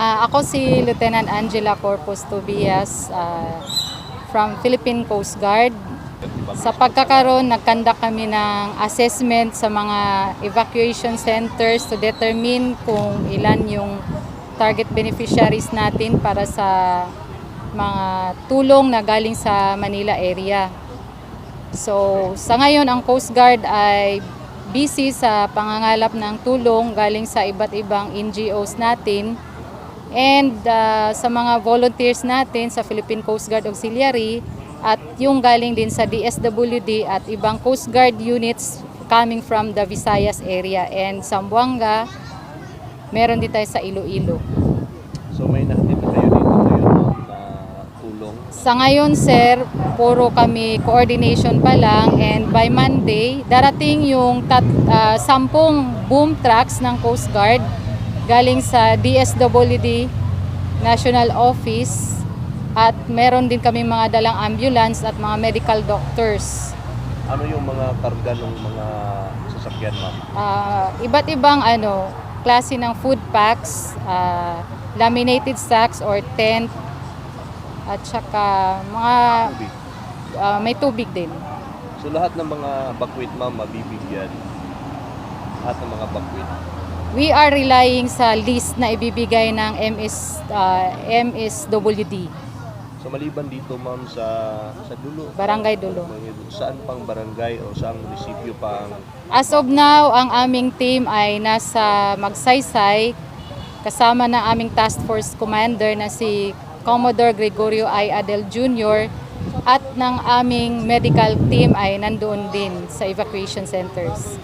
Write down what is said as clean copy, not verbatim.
Ako si Lieutenant Angela Corpus Tobias from Philippine Coast Guard. Sa pagkakaroon, nagkandak kami ng assessment sa mga evacuation centers to determine kung ilan yung target beneficiaries natin para sa mga tulong na galing sa Manila area. So, sa ngayon, ang Coast Guard ay busy sa pangangalap ng tulong galing sa iba't ibang NGOs natin and sa mga volunteers natin sa Philippine Coast Guard Auxiliary at yung galing din sa DSWD at ibang Coast Guard units coming from the Visayas area and Zamboanga, meron din tayo sa Iloilo. So may nahatid na kayo dito ngayon na tulong? Sa ngayon, sir, puro kami coordination pa lang and by Monday, darating yung 10 boom trucks ng Coast Guard galing sa DSWD National Office at meron din kami mga dalang ambulance at mga medical doctors. Ano yung mga karga ng mga sasakyan, ma'am? Iba't ibang klase ng food packs, laminated sacks or tent, at saka mga Tubig. may tubig din. So lahat ng mga bakwit, ma'am, mabibigyan? Lahat ng mga bakwit? We are relying sa list na ibibigay ng MSWD. So maliban dito, ma'am, sa Dulo? Barangay Dulo. Saan pang barangay o saan munisipyo pa ang... As of now, ang aming team ay nasa Magsaysay kasama ng aming task force commander na si Commodore Gregorio I. Adel Jr. at ng aming medical team ay nandoon din sa evacuation centers.